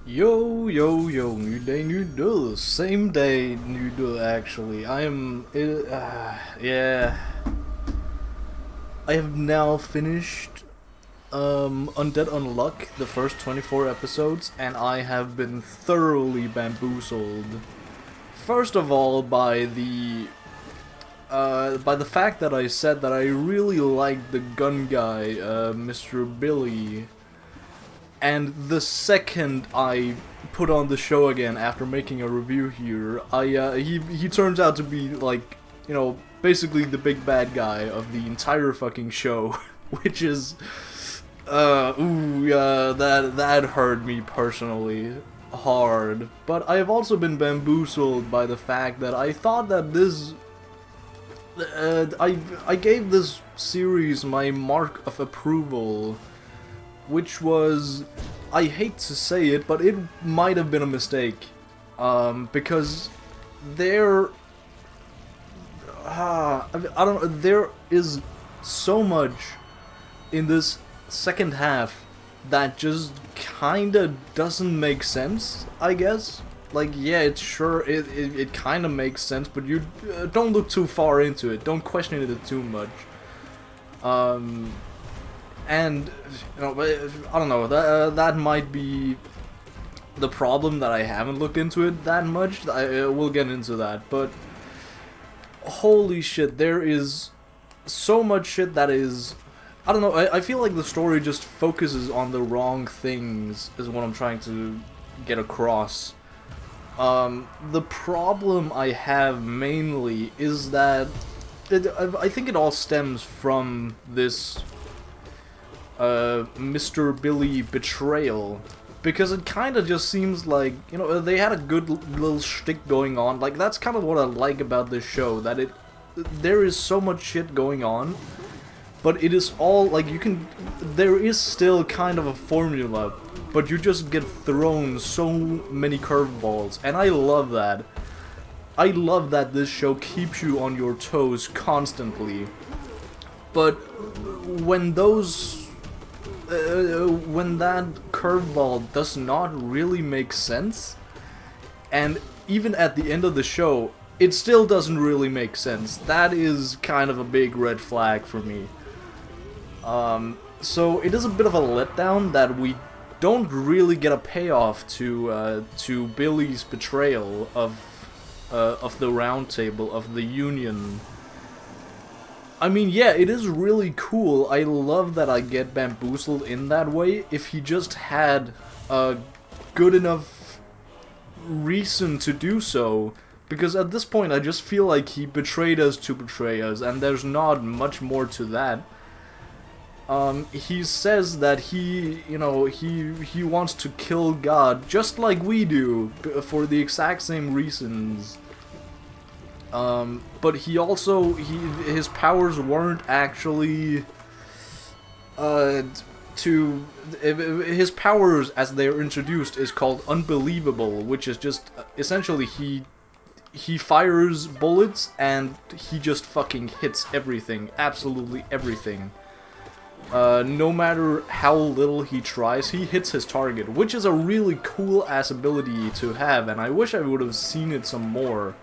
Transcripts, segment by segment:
Yo, yo, yo, new day, new do. Same day, new do, actually. Yeah. I have now finished, Undead Unluck, the first 24 episodes, and I have been thoroughly bamboozled. First of all, by the fact that I said that I really liked the gun guy, Mr. Billy. And the second I put on the show again after making a review here, he turns out to be like, basically the big bad guy of the entire fucking show, which is, that hurt me personally hard. But I have also been bamboozled by the fact that I thought that I gave this series my mark of approval, which was, I hate to say it, but it might have been a mistake, because there is so much in this second half that just kinda doesn't make sense, I guess. Like, yeah, it kinda makes sense, but you don't look too far into it, don't question it too much. And, I don't know, that might be the problem, that I haven't looked into it that much. We'll get into that, but holy shit, there is so much shit that is, I don't know, I feel like the story just focuses on the wrong things, is what I'm trying to get across. The problem I have mainly is that I think it all stems from this Mr. Billy betrayal, because it kind of just seems like, they had a good little shtick going on. Like, that's kind of what I like about this show, that there is so much shit going on, but it is all, like, there is still kind of a formula, but you just get thrown so many curveballs, and I love that. I love that this show keeps you on your toes constantly, but when that curveball does not really make sense, and even at the end of the show, it still doesn't really make sense, that is kind of a big red flag for me. So it is a bit of a letdown that we don't really get a payoff to Billy's betrayal of the Round Table, of the Union. I mean, yeah, it is really cool. I love that I get bamboozled in that way. If he just had a good enough reason to do so, because at this point I just feel like he betrayed us to betray us, and there's not much more to that. He says that he wants to kill God, just like we do, for the exact same reasons. But he also, his powers weren't actually, his powers as they're introduced is called unbelievable, which is just, essentially he fires bullets and he just fucking hits everything, absolutely everything. No matter how little he tries, he hits his target, which is a really cool ass ability to have, and I wish I would have seen it some more.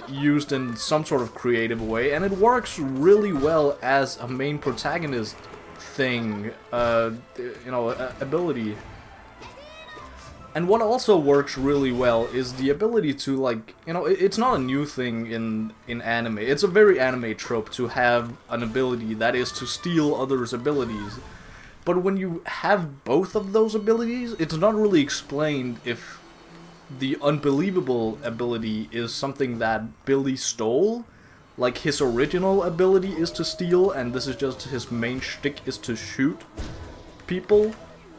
Used in some sort of creative way, and it works really well as a main protagonist thing, ability. And what also works really well is the ability to, like, it's not a new thing in anime. It's a very anime trope to have an ability that is to steal others' abilities. But when you have both of those abilities, it's not really explained if the unbelievable ability is something that Billy stole, like his original ability is to steal, and this is just his main shtick is to shoot people.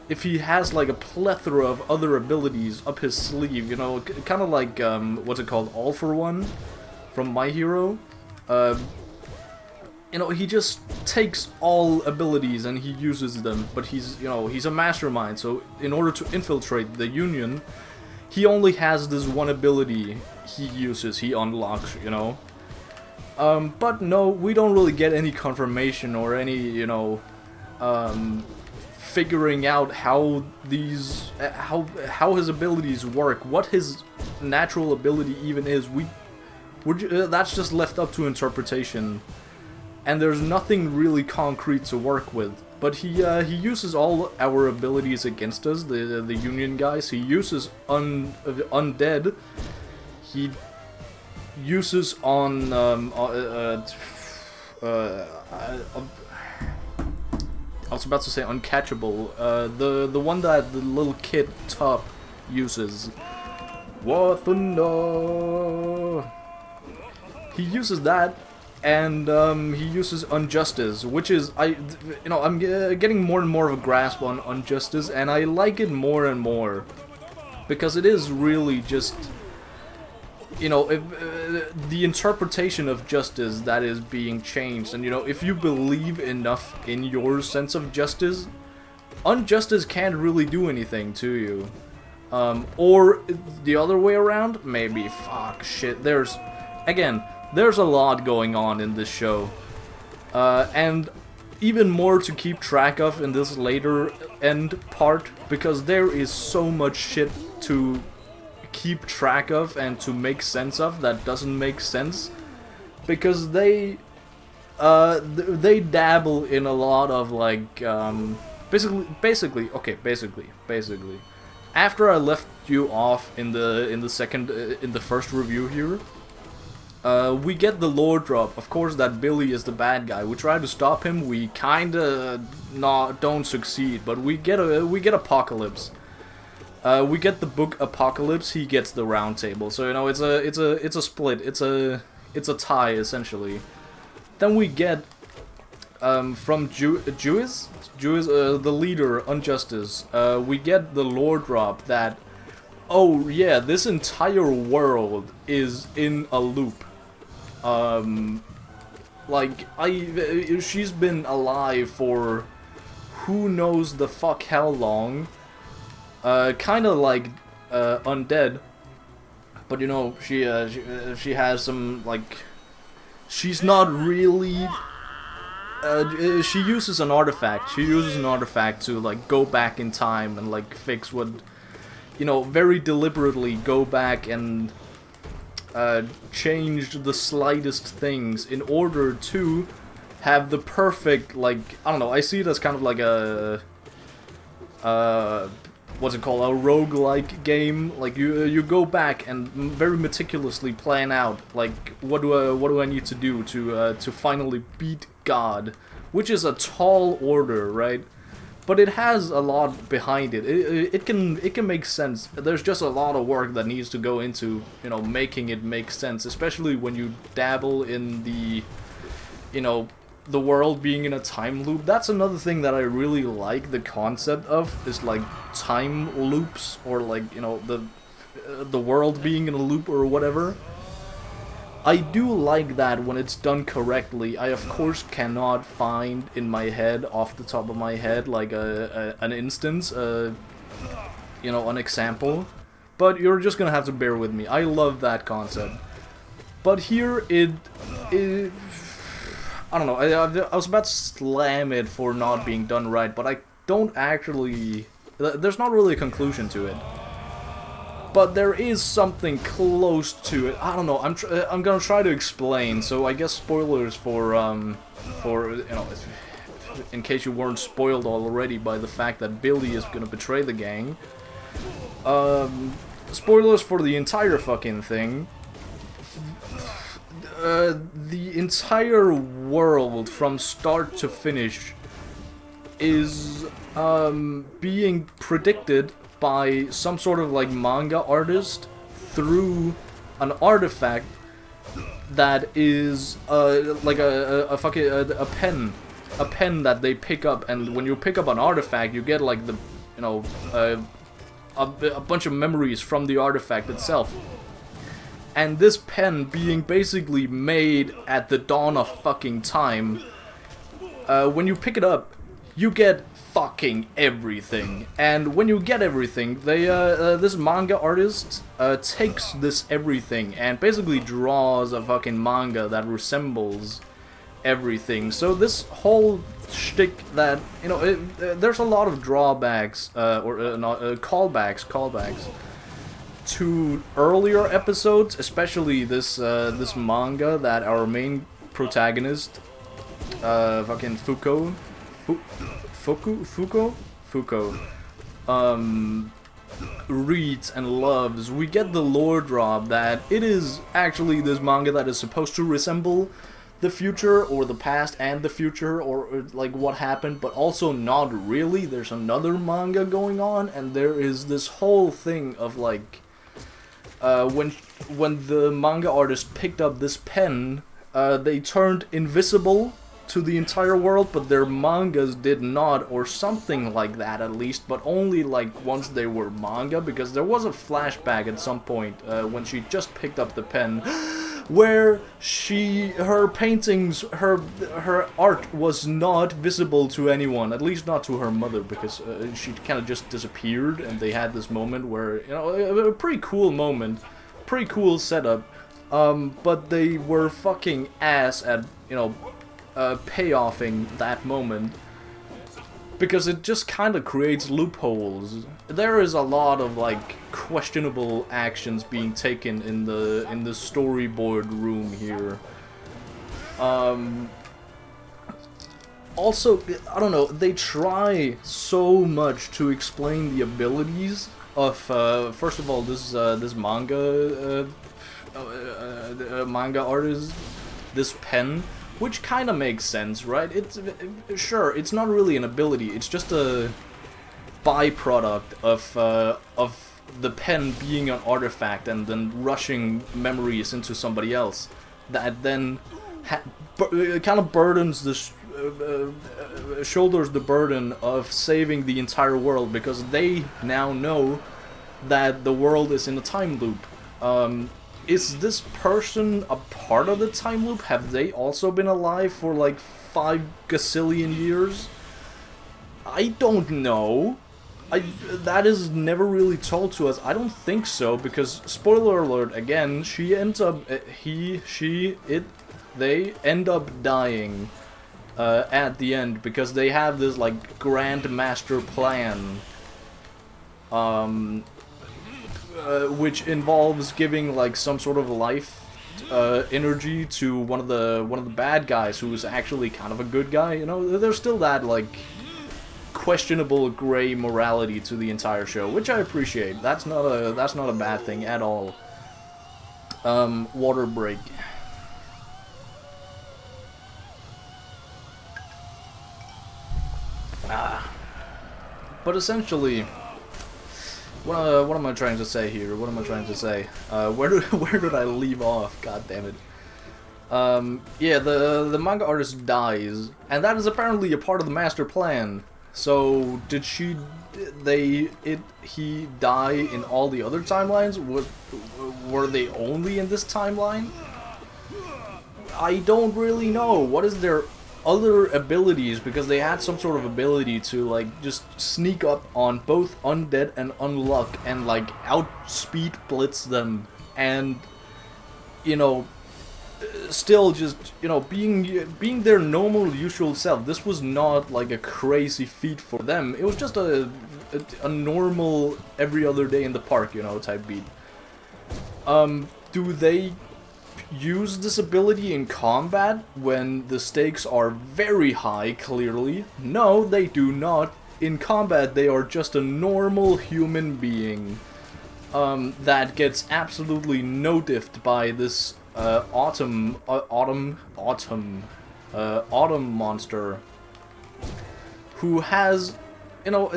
If he has like a plethora of other abilities up his sleeve, kind of like, what's it called, All for One from My Hero. He just takes all abilities and he uses them, but he's a mastermind, so in order to infiltrate the Union, he only has this one ability he unlocks, But no, we don't really get any confirmation or any, figuring out how these how his abilities work, what his natural ability even is. That's just left up to interpretation, and there's nothing really concrete to work with. But he uses all our abilities against us, the Union guys. He uses undead. He uses on I was about to say uncatchable. The one that the little kid Top uses. War Thunder. He uses that, and he uses Injustice, which is I'm getting more and more of a grasp on Injustice, and I like it more and more because it is really just the interpretation of justice that is being changed. And if you believe enough in your sense of justice, injustice can't really do anything to you. Or the other way around, maybe. Fuck, shit. There's a lot going on in this show. And even more to keep track of in this later end part, because there is so much shit to keep track of and to make sense of that doesn't make sense, because they dabble in a lot of like basically after I left you off in the first review here, we get the lore drop, of course, that Billy is the bad guy. We try to stop him, we kinda don't succeed, but we get Apocalypse. We get the book Apocalypse, he gets the round table. So it's a split. It's a tie essentially. Then we get from Jewish, the leader, Injustice. We get the lore drop that, oh yeah, this entire world is in a loop. She's been alive for who knows the fuck how long. Kinda like undead, but she has some like, she's not really. She uses an artifact. She uses an artifact to like go back in time and like fix what, very deliberately go back and change the slightest things in order to have the perfect, like, I don't know. I see it as kind of like a what's it called, a roguelike game. Like you go back and very meticulously plan out like what do I need to do to finally beat God, which is a tall order, right? But it has a lot behind it. It can make sense. There's just a lot of work that needs to go into making it make sense, especially when you dabble in the the world being in a time loop. That's another thing that I really like the concept of, is like time loops, or like, the world being in a loop or whatever. I do like that when it's done correctly. I of course cannot find in my head, off the top of my head, like an instance, an example. But you're just gonna have to bear with me. I love that concept. But here I don't know, I was about to slam it for not being done right, but I don't actually. There's not really a conclusion to it. But there is something close to it. I don't know. I'm gonna try to explain. So I guess spoilers for in case you weren't spoiled already by the fact that Billy is gonna betray the gang. Spoilers for the entire fucking thing. The entire world from start to finish is being predicted by some sort of like manga artist through an artifact that is like a pen that they pick up. And when you pick up an artifact, you get like the a bunch of memories from the artifact itself. And this pen being basically made at the dawn of fucking time, when you pick it up, you get fucking everything. And when you get everything, they this manga artist takes this everything and basically draws a fucking manga that resembles everything. So this whole shtick that, you know, there's a lot of drawbacks, callbacks to earlier episodes, especially this this manga that our main protagonist, fucking Fuko, reads and loves. We get the lore drop that it is actually this manga that is supposed to resemble the future or the past and the future, or like what happened, but also not really. There's another manga going on, and there is this whole thing of like when the manga artist picked up this pen, they turned invisible to the entire world, but their mangas did not, or something like that at least, but only like once they were manga, because there was a flashback at some point when she just picked up the pen where her paintings, her art was not visible to anyone, at least not to her mother, because she kind of just disappeared, and they had this moment where, you know, a pretty cool moment, pretty cool setup, but they were fucking ass at, you know, payoffing that moment, because it just kind of creates loopholes. There is a lot of like questionable actions being taken in the storyboard room here. Also, I don't know, they try so much to explain the abilities of first of all this manga artist, this pen. Which kind of makes sense, right? Sure, it's not really an ability, it's just a byproduct of the pen being an artifact and then rushing memories into somebody else. That then kind of burdens shoulders the burden of saving the entire world, because they now know that the world is in a time loop. Is this person a part of the time loop? Have they also been alive for like 5 gazillion years? I don't know. That is never really told to us. I don't think so, because, spoiler alert again, she ends up, they end up dying at the end, because they have this like grand master plan. Which involves giving like some sort of life energy to one of the bad guys, who is actually kind of a good guy. You know, there's still that like questionable gray morality to the entire show, which I appreciate. That's not a bad thing at all. Water break. But essentially, what am I trying to say here? What am I trying to say? Where did I leave off? God damn it. Yeah, the manga artist dies, and that is apparently a part of the master plan. So did he die in all the other timelines? Were they only in this timeline? I don't really know. What is their other abilities, because they had some sort of ability to like just sneak up on both undead and unluck and like outspeed blitz them, and you know, still just, you know, being their normal usual self. This was not like a crazy feat for them. It was just a normal every other day in the park, you know, type beat. Do they use this ability in combat when the stakes are very high, clearly? No, they do not. In combat, they are just a normal human being that gets absolutely no-diffed by this autumn monster, who has, you know,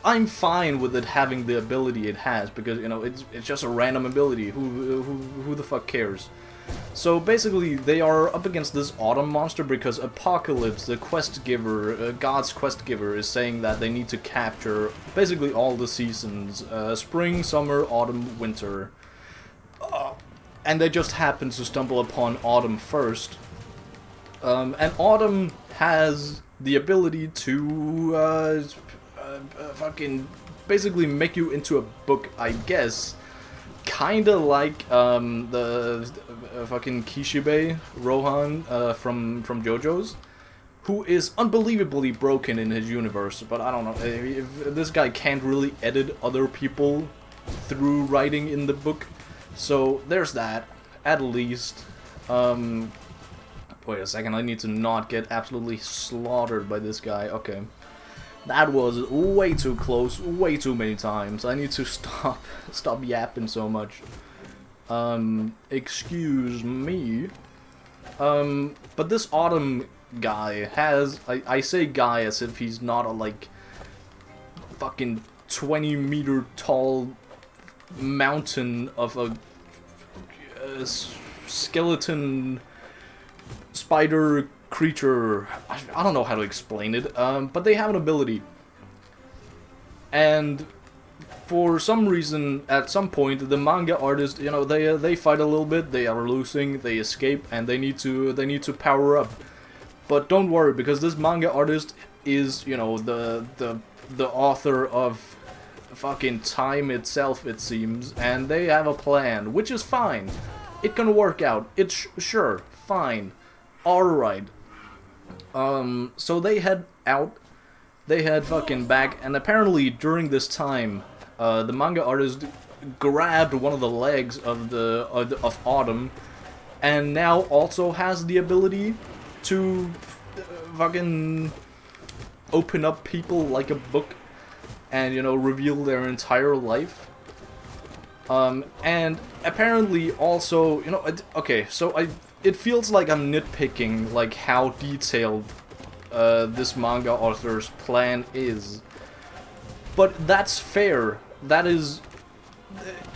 I'm fine with it having the ability it has, because, you know, it's just a random ability. Who the fuck cares? So basically, they are up against this autumn monster because Apocalypse, the quest giver, God's quest giver, is saying that they need to capture basically all the seasons: spring, summer, autumn, winter. And they just happen to stumble upon autumn first. And autumn has the ability to fucking basically make you into a book, I guess. kinda like the fucking Kishibe Rohan from JoJo's, who is unbelievably broken in his universe. But I don't know, if this guy can't really edit other people through writing in the book, so there's that, at least. Wait a second, I need to not get absolutely slaughtered by this guy. Okay. That was way too close, way too many times. I need to stop yapping so much. Excuse me. But this Autumn guy has, I say guy as if he's not a, like, fucking 20-meter tall mountain of a skeleton spider creature. I don't know how to explain it, but they have an ability. And for some reason, at some point, the manga artist, you know, they fight a little bit, they are losing, they escape, and they need to power up. But don't worry, because this manga artist is, you know, the author of fucking time itself, it seems, and they have a plan, which is fine. It can work out. It's sure, fine. Alright. So they head out, they head fucking back, and apparently during this time, the manga artist grabbed one of the legs of Autumn, and now also has the ability to fucking open up people like a book, and, you know, reveal their entire life. And apparently also, you know, okay, so it feels like I'm nitpicking, like, how detailed this manga author's plan is. But that's fair. That is...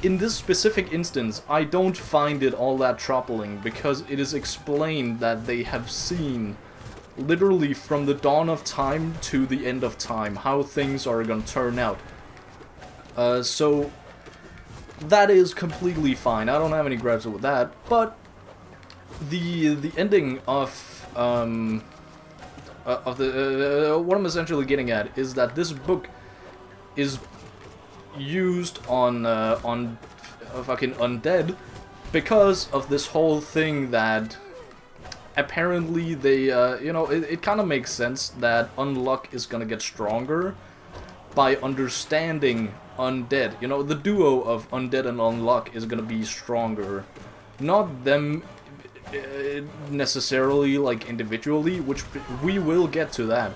In this specific instance, I don't find it all that troubling, because it is explained that they have seen, literally from the dawn of time to the end of time, how things are gonna turn out. So... that is completely fine. I don't have any gripes with that, but... The ending of what I'm essentially getting at is that this book is used on fucking undead because of this whole thing that apparently they you know, it kind of makes sense that unluck is gonna get stronger by understanding undead. You know, the duo of undead and unluck is gonna be stronger, not them necessarily, like, individually, which we will get to that.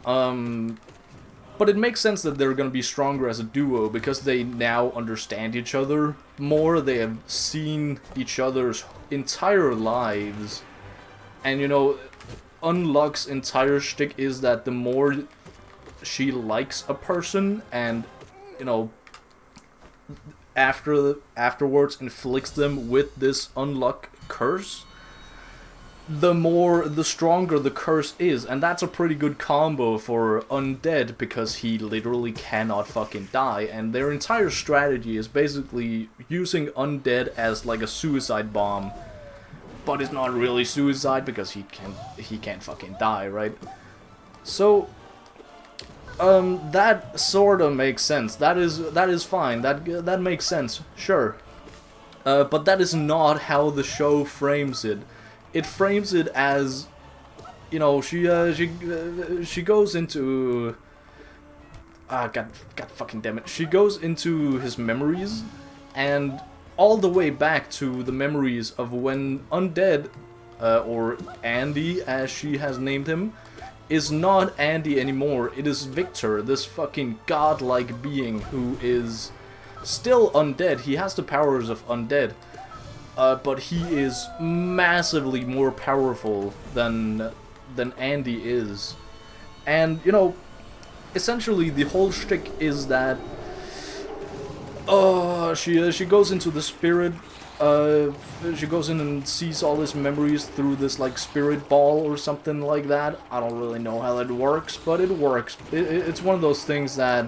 But it makes sense that they're gonna be stronger as a duo because they now understand each other more. They have seen each other's entire lives, and, you know, Unluck's entire shtick is that the more she likes a person and, you know, afterwards inflicts them with this unluck curse, the stronger the curse is. And that's a pretty good combo for undead because he literally cannot fucking die, and their entire strategy is basically using undead as like a suicide bomb, but it's not really suicide because he can't fucking die, right? So that sort of makes sense. That is fine. That makes sense. Sure. But that is not how the show frames it. It frames it as, you know, she goes into God fucking damn it. She goes into his memories, and all the way back to the memories of when Undead, or Andy as she has named him, is not Andy anymore. It is Victor, this fucking godlike being who is still undead. He has the powers of undead, but he is massively more powerful than Andy is. And, you know, essentially the whole shtick is that she goes into the spirit. She goes in and sees all his memories through this, like, spirit ball or something like that. I don't really know how that works, but it works. It's one of those things that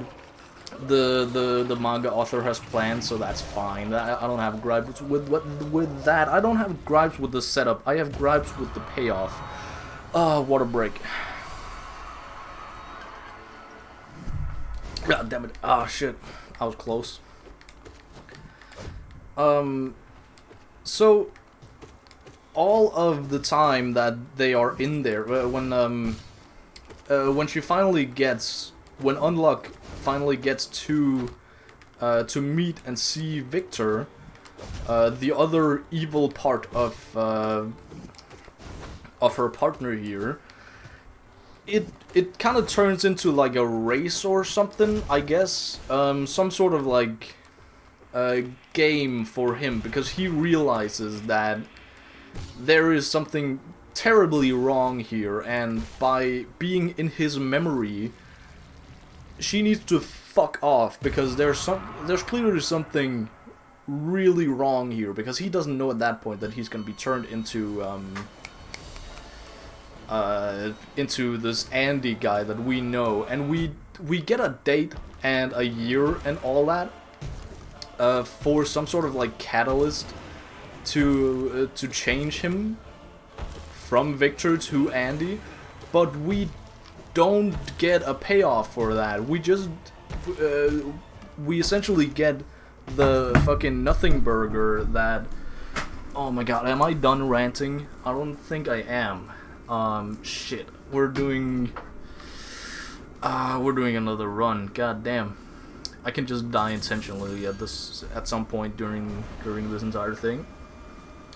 the manga author has planned, so that's fine. I don't have gripes with that. I don't have gripes with the setup. I have gripes with the payoff. Water break. God damn it. Ah, shit. I was close. So all of the time that they are in there, when she finally gets, when Unluck finally gets to meet and see Victor, the other evil part of her partner here, it kind of turns into like a race or something, I guess, some sort of like game for him, because he realizes that there is something terribly wrong here, and by being in his memory, she needs to fuck off, because there's clearly something really wrong here, because he doesn't know at that point that he's gonna be turned into this Andy guy that we know, and we get a date and a year and all that for some sort of like catalyst to change him from Victor to Andy, but we don't get a payoff for that. We just we essentially get the fucking nothing burger that, oh my god, am I done ranting? I don't think I am. Shit, we're doing another run. God damn, I can just die intentionally at some point during this entire thing.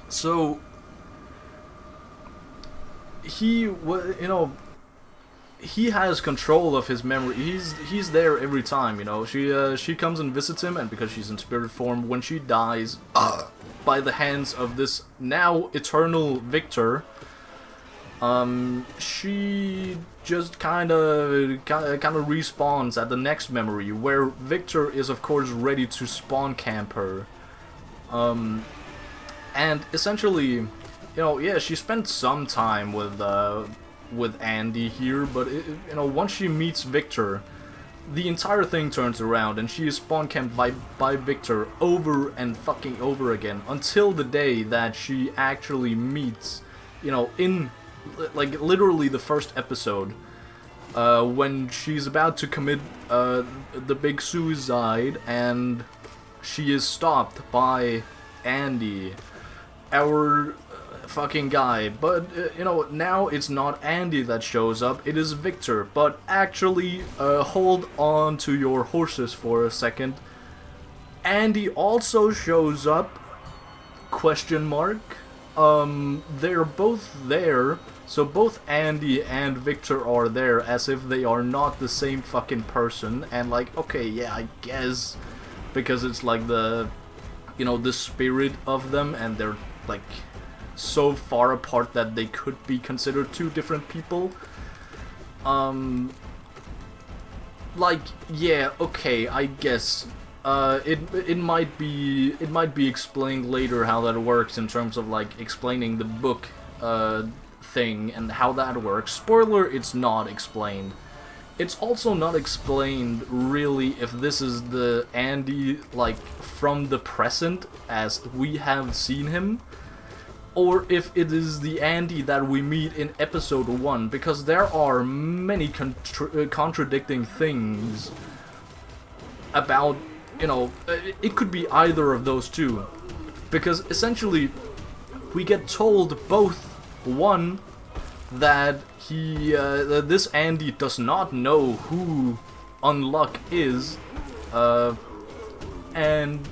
So he has control of his memory. He's there every time, you know. She comes and visits him, and because she's in spirit form, when she dies by the hands of this now eternal Victor, she just kind of respawns at the next memory, where Victor is of course ready to spawn camp her. And essentially, you know, yeah, she spent some time with Andy here, but you know, once she meets Victor, the entire thing turns around, and she is spawn camped by Victor over and fucking over again, until the day that she actually meets, you know, in like literally the first episode, when she's about to commit the big suicide, and she is stopped by Andy, our fucking guy. But you know, now it's not Andy that shows up, it is Victor. But actually, hold on to your horses for a second. Andy also shows up, question mark. They're both there, so both Andy and Victor are there, as if they are not the same fucking person. And like, okay, yeah, I guess, because it's like the, you know, the spirit of them, and they're like so far apart that they could be considered two different people. Like, yeah, okay, I guess. It might be explained later how that works, in terms of like explaining the book thing and how that works. Spoiler, it's not explained. It's also not explained really if this is the Andy like from the present as we have seen him, or if it is the Andy that we meet in episode 1, because there are many contradicting things about, you know, it could be either of those two, because essentially we get told both, one, that this Andy does not know who Unluck is, and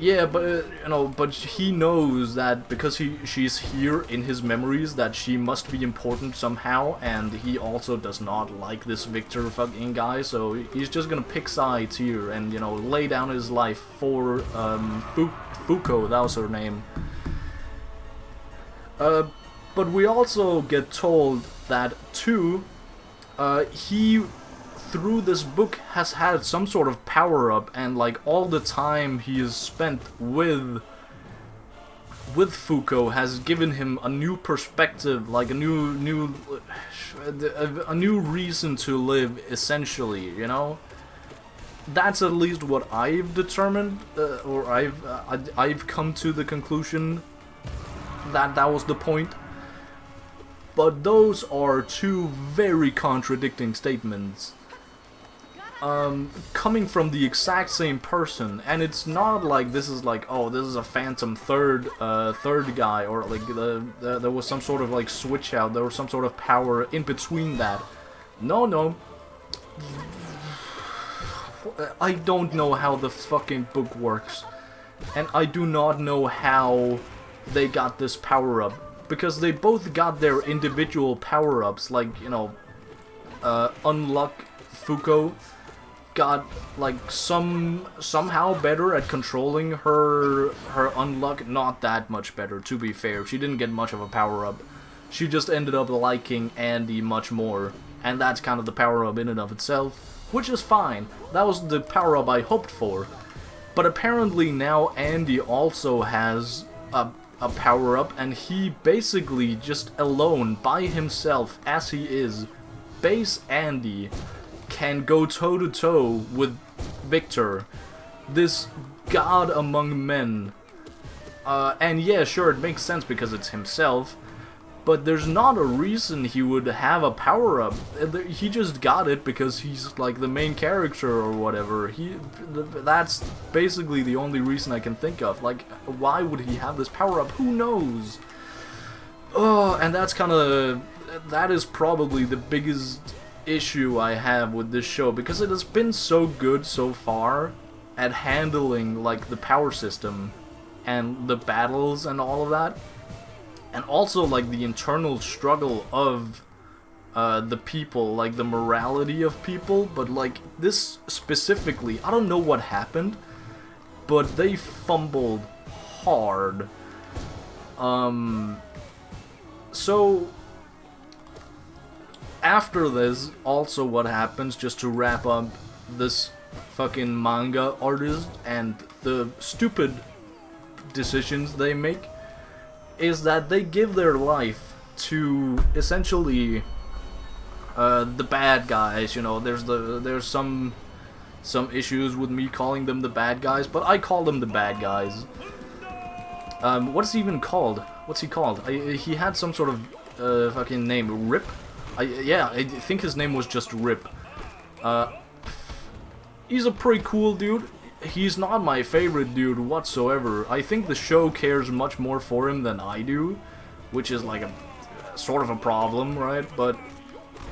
yeah, but you know, but he knows that because she's here in his memories, that she must be important somehow, and he also does not like this Victor fucking guy, so he's just gonna pick sides here and, you know, lay down his life for Fuko, that was her name. But we also get told that too, he, through this book, has had some sort of power-up, and like all the time he has spent with Fuko has given him a new perspective, like a new reason to live, essentially, you know? That's at least what I've determined, or I've come to the conclusion that was the point. But those are two very contradicting statements. coming from the exact same person, and it's not like this is like, oh, this is a phantom third guy, or like there was some sort of like switch out, there was some sort of power in between that. No. I don't know how the fucking book works, and I do not know how they got this power up, because they both got their individual power ups, like, you know, Unluck Fuko got like somehow better at controlling her unluck. Not that much better, to be fair. She didn't get much of a power up. She just ended up liking Andy much more, and that's kind of the power up in and of itself, which is fine. That was the power up I hoped for. But apparently now Andy also has a power up, and he basically just alone by himself as he is, base Andy, can go toe-to-toe with Victor, this god among men. And yeah, sure, it makes sense because it's himself, but there's not a reason he would have a power-up. He just got it because he's like the main character or whatever. That's basically the only reason I can think of. Like, why would he have this power-up? Who knows? Oh, and that is probably the biggest issue I have with this show, because it has been so good so far at handling like the power system and the battles and all of that, and also like the internal struggle of the people, like the morality of people. But like this specifically, I don't know what happened, but they fumbled hard. So after this, also what happens, just to wrap up this fucking manga artist and the stupid decisions they make, is that they give their life to essentially the bad guys. You know, there's some issues with me calling them the bad guys, but I call them the bad guys. What is he even called? What's he called? He had some sort of fucking name. Rip? Yeah, I think his name was just Rip. He's a pretty cool dude. He's not my favorite dude whatsoever. I think the show cares much more for him than I do, which is like a sort of a problem, right? But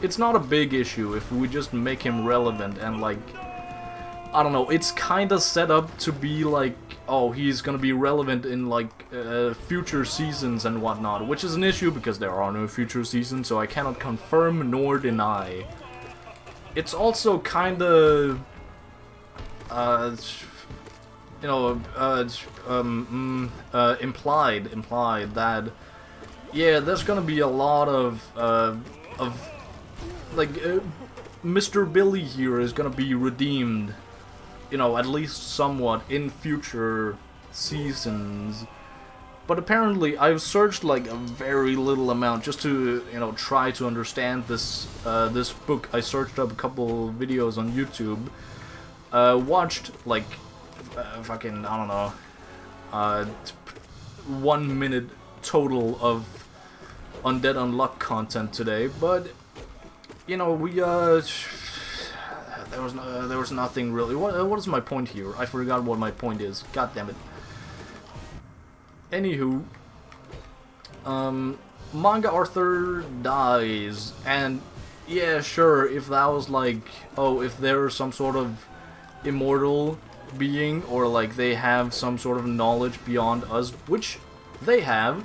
it's not a big issue if we just make him relevant and like, I don't know, it's kinda set up to be like, oh, he's gonna be relevant in like future seasons and whatnot, which is an issue because there are no future seasons, so I cannot confirm nor deny. It's also kinda you know, implied that, yeah, there's gonna be a lot of like, Mr. Billy here is gonna be redeemed, you know, at least somewhat in future seasons. But apparently I've searched like a very little amount just to, you know, try to understand this this book. I searched up a couple videos on YouTube, watched like fucking, I don't know, 1 minute total of Undead Unluck content today, but you know, we there was nothing really. What is my point here? I forgot what my point is. God damn it. Anywho, Manga Arthur dies, and yeah, sure, if that was like, oh, if they're some sort of immortal being, or like they have some sort of knowledge beyond us, which they have,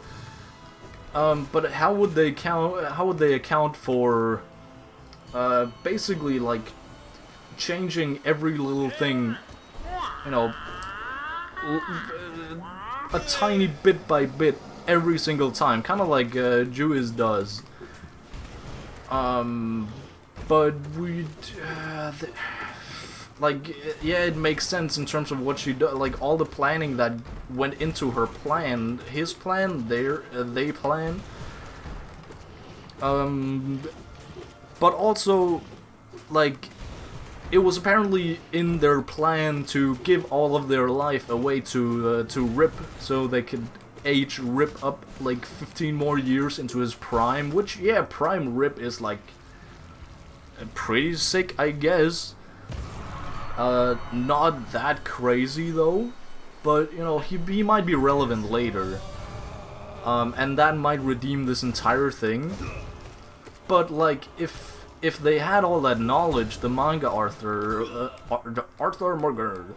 but how would they account for basically like changing every little thing, you know, a tiny bit by bit every single time, kind of like Jewis does. But we, like, yeah, it makes sense in terms of what she does, like all the planning that went into her plan, his plan, they plan. But also, like, it was apparently in their plan to give all of their life away to Rip, so they could age Rip up like 15 more years into his prime, which, yeah, prime Rip is like pretty sick, I guess. Not that crazy though, but you know, he might be relevant later. And that might redeem this entire thing. But like, if they had all that knowledge, the manga Arthur Morgan,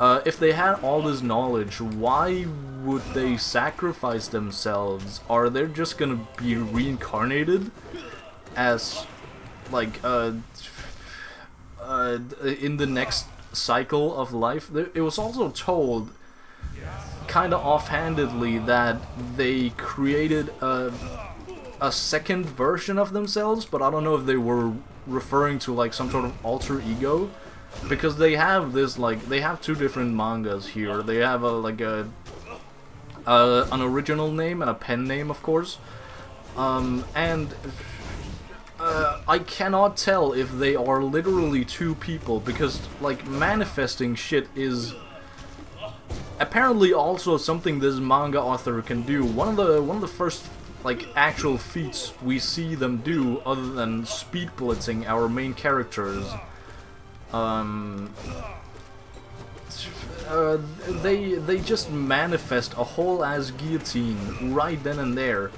if they had all this knowledge, why would they sacrifice themselves? Are they just gonna be reincarnated as, like, in the next cycle of life? It was also told, kind of offhandedly, that they created a second version of themselves, but I don't know if they were referring to like some sort of alter ego, because they have this, like, they have two different mangas here. They have an original name and a pen name, of course, and I cannot tell if they are literally two people, because like manifesting shit is apparently also something this manga author can do. One of the first like actual feats we see them do, other than speed blitzing our main characters, they just manifest a whole ass guillotine right then and there,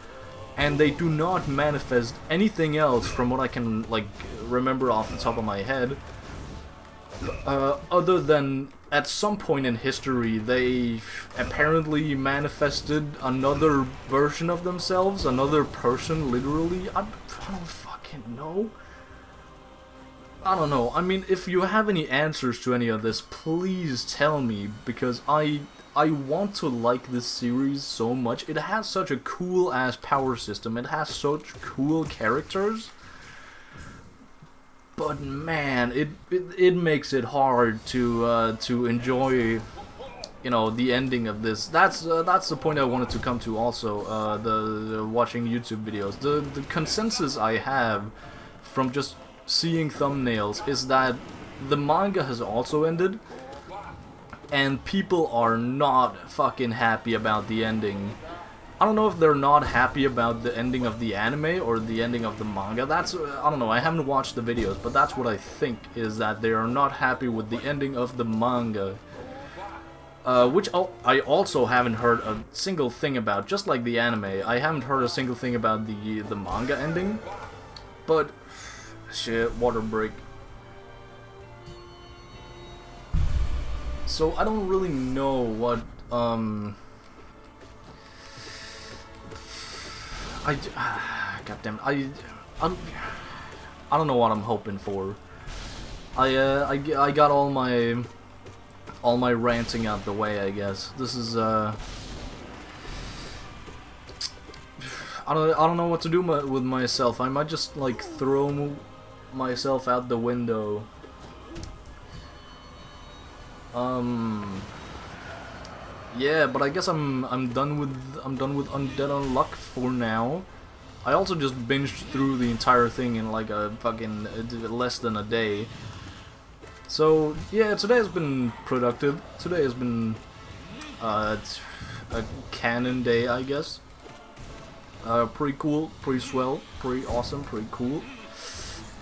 and they do not manifest anything else from what I can like remember off the top of my head, other than at some point in history they apparently manifested another version of themselves, another person, literally. I don't fucking know. I don't know. I mean, if you have any answers to any of this, please tell me, because I want to like this series so much. It has such a cool ass power system. It has such cool characters. But man, it makes it hard to enjoy, you know, the ending of this. That's the point I wanted to come to also. The watching YouTube videos. The consensus I have from just seeing thumbnails is that the manga has also ended, and people are not fucking happy about the ending. I don't know if they're not happy about the ending of the anime or the ending of the manga. That's, I don't know, I haven't watched the videos, but that's what I think, is that they are not happy with the ending of the manga. Which I also haven't heard a single thing about, just like the anime. I haven't heard a single thing about the manga ending. But, shit, water break. So I don't really know what, goddamn, I don't know what I'm hoping for. I got all my ranting out the way, I guess. This is I don't know what to do with myself. I might just like throw myself out the window. Yeah, but I guess I'm done with Undead Unluck for now. I also just binged through the entire thing in like a fucking less than a day. So yeah, today has been productive. Today has been a canon day, I guess. Pretty cool, pretty swell, pretty awesome, pretty cool.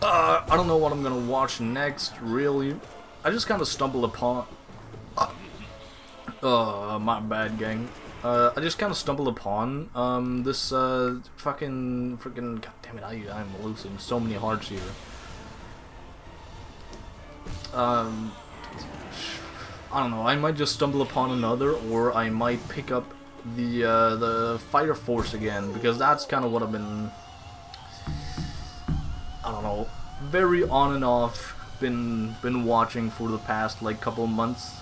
I don't know what I'm gonna watch next, really. I just kind of stumbled upon. My bad, gang. I just kind of stumbled upon this freaking goddammit, I'm losing so many hearts here. I don't know, I might just stumble upon another, or I might pick up the Fighter Force again, because that's kind of what I've been, I don't know, very on and off been watching for the past like couple months.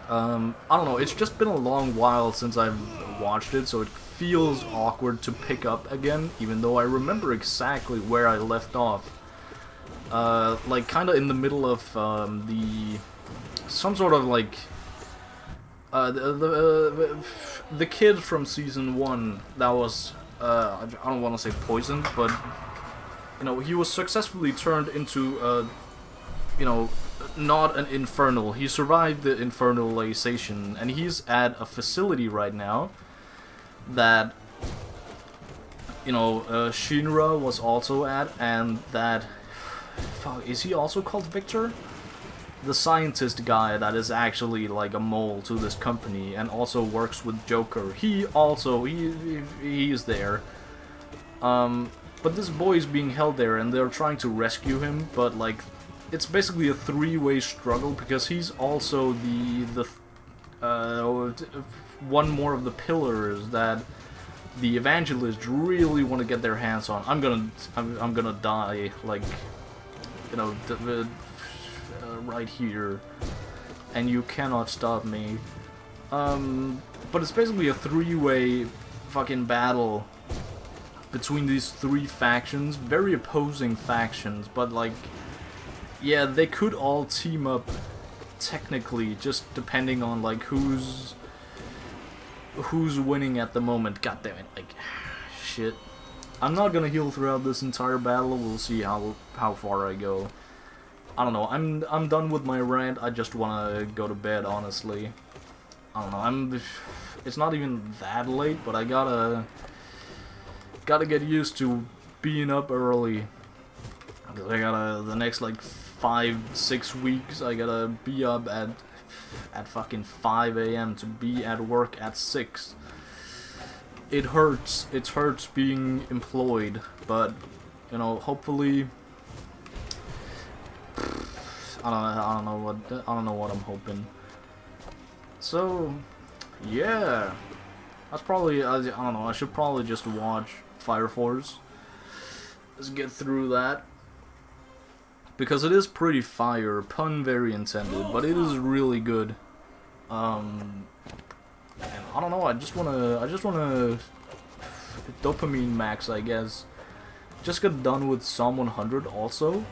I don't know, it's just been a long while since I've watched it, so it feels awkward to pick up again, even though I remember exactly where I left off. Like, kinda in the middle of, some sort of, like, the kid from Season 1 that was, I don't want to say poisoned, but, you know, he was successfully turned into, you know, not an infernal. He survived the infernalization, and he's at a facility right now that, you know, Shinra was also at, and that, fuck, is he also called Victor? the scientist guy that is actually like a mole to this company and also works with Joker. He is there. But this boy is being held there, and they're trying to rescue him. But like, it's basically a three-way struggle because he's also the one more of the pillars that the evangelists really want to get their hands on. I'm gonna die, like, you know, right here, and you cannot stop me. But it's basically a three-way fucking battle between these three factions, very opposing factions, but like, yeah, they could all team up technically, just depending on like who's winning at the moment. God damn it, like, shit. I'm not gonna heal throughout this entire battle. We'll see how far I go. I don't know. I'm done with my rant. I just wanna go to bed, honestly. I don't know. It's not even that late, but I gotta get used to being up early. I gotta, the next like 5-6 weeks, I gotta be up at fucking 5 AM to be at work at 6. It hurts. It hurts being employed, but you know, hopefully, I don't know what I'm hoping. So, yeah, that's probably, I don't know. I should probably just watch Fire Force. Let's get through that. Because it is pretty fire, pun very intended, but it is really good. And I don't know, I just wanna dopamine max, I guess. Just got done with Psalm 100 also,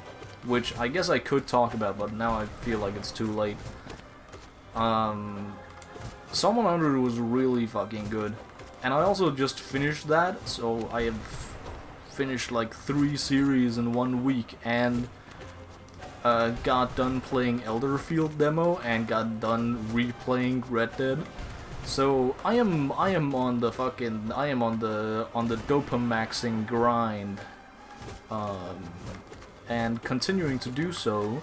which I guess I could talk about, but now I feel like it's too late. Psalm 100 was really fucking good. And I also just finished that, so I have finished like 3 series in 1 week, and got done playing Elderfield demo and got done replaying Red Dead. So I am on the dopamaxing grind, and continuing to do so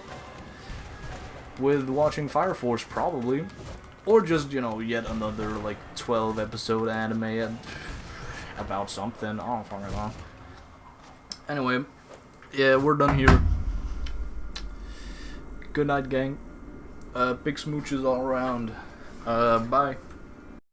with watching Fire Force probably, or just, you know, yet another like 12 episode anime about something. I don't fucking know. Anyway, yeah, we're done here. Good night, gang. Big smooches all around. Bye.